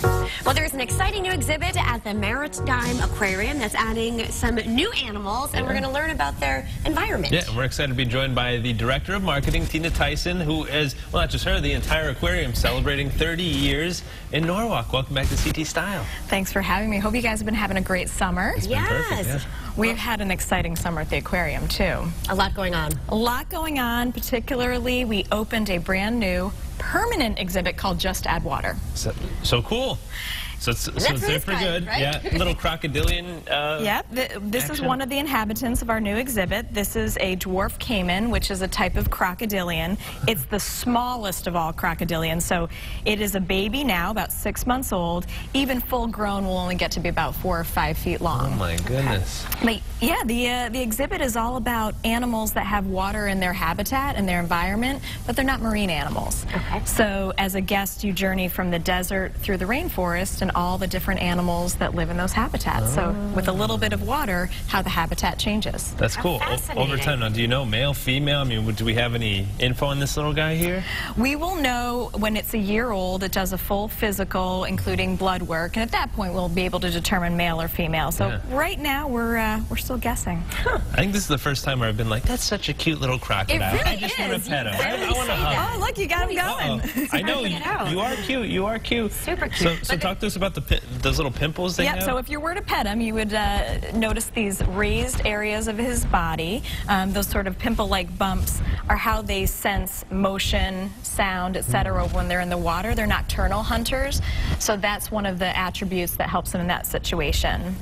Well, there's an exciting new exhibit at the Maritime Aquarium that's adding some new animals, and we're going to learn about their environment. Yeah, and we're excited to be joined by the Director of Marketing, Tyson, who is, well, not just her, the entire aquarium celebrating 30 years in Norwalk. Welcome back to CT Style. Thanks for having me. Hope you guys have been having a great summer. It's been perfect, yeah. We've had an exciting summer at the aquarium, too. A lot going on. A lot going on. Particularly, we opened a brand new permanent exhibit called Just Add Water. So cool. So it's there for good. Right? Yeah, little crocodilian Yep, this is one of the inhabitants of our new exhibit. This is a Dwarf Caiman, which is a type of crocodilian. It's the smallest of all crocodilians, so it is a baby now, about 6 months old. Even full grown will only get to be about 4 or 5 feet long. Oh my goodness. But yeah, the exhibit is all about animals that have water in their habitat and their environment, but they're not marine animals. Okay. So as a guest, you journey from the desert through the rainforest and all the different animals that live in those habitats. So with a little bit of water, how the habitat changes. That's cool. Over time, now, do you know male, female? I mean, do we have any info on this little guy here? We will know when it's a year old. It does a full physical, including blood work, and at that point, we'll be able to determine male or female. So right now, we're still guessing. I think this is the first time where I've been like, that's such a cute little crocodile. It really I just want is. to pet him. I want to hug. Oh, look, you got him going. I know, you are cute. You are cute. Super cute. So talk to us about those little pimples they have. So if you were to pet him, you would notice these raised areas of his body. Those sort of pimple-like bumps are how they sense motion, sound, etc. when they're in the water. They're nocturnal hunters, so that's one of the attributes that helps them in that situation.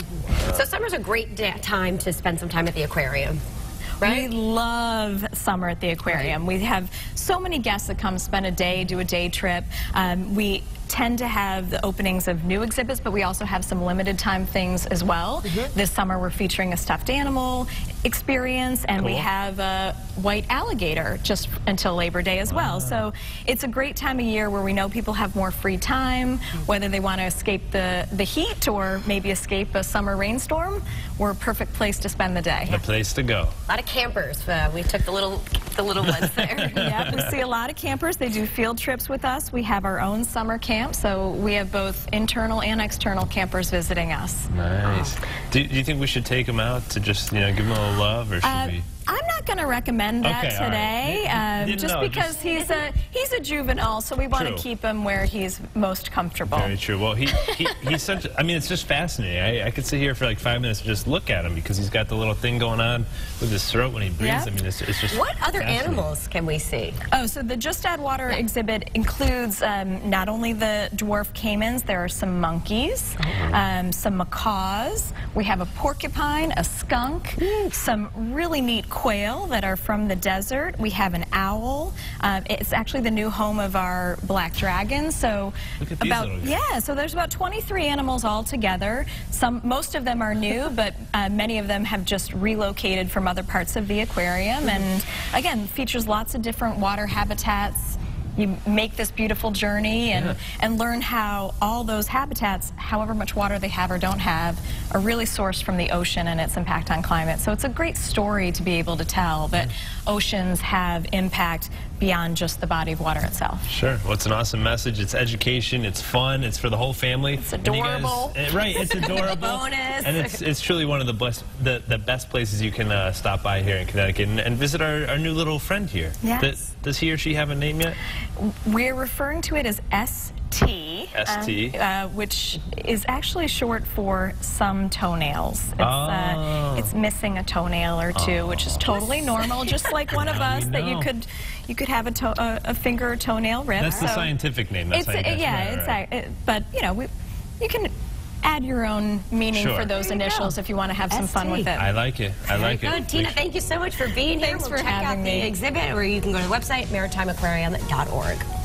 So summer's a great time to spend some time at the aquarium. Right? We love summer at the aquarium. We have so many guests that come spend a day, do a day trip. We tend to have the openings of new exhibits, but we also have some limited time things as well. This summer we're featuring a stuffed animal experience, and we have a white alligator just until Labor Day as well. So it's a great time of year where we know people have more free time, whether they want to escape the heat or maybe escape a summer rainstorm. We're a perfect place to spend the day. The place to go. A lot of campers. We took the little ones there. Yeah, we see a lot of campers. They do field trips with us. We have our own summer camp, so we have both internal and external campers visiting us. Nice. Do you think we should take them out to just, give them a little love, or should we? I'm not going to recommend that today, just because he's a juvenile, so we want to keep him where he's most comfortable. Very true. Well, he's such. I mean, it's just fascinating. I could sit here for like 5 minutes and just look at him because he's got the little thing going on with his throat when he breathes. I mean, it's just. What other animals can we see? Oh, so the Just Add Water exhibit includes not only the Dwarf Caimans. There are some monkeys, some macaws. We have a porcupine, a skunk, some really neat quail that are from the desert. We have an owl. It's actually the new home of our black dragon. So look at these little guys. So there's about 23 animals altogether. Most of them are new, but many of them have just relocated from other parts of the aquarium. And again, features lots of different water habitats. You make this beautiful journey and learn how all those habitats, however much water they have or don't have, are really sourced from the ocean and its impact on climate. So it's a great story to be able to tell that oceans have impact beyond just the body of water itself. Sure. Well, it's an awesome message. It's education. It's fun. It's for the whole family. It's adorable. Right. It's adorable. Bonus. And it's truly one of the best places you can stop by here in Connecticut and visit our new little friend here. Yes. Does he or she have a name yet? We're referring to it as ST. ST. Which is actually short for some toenails. It's missing a toenail or two, which is totally normal, just like one of us that you could have a finger or toenail ripped. That's the scientific name. That's but you can add your own meaning for those initials if you want to have some fun with it. I like it. I like it. Good. Tina, thank you so much for being here. Thanks for check having out me. the exhibit, or you can go to the website, maritimeaquarium.org.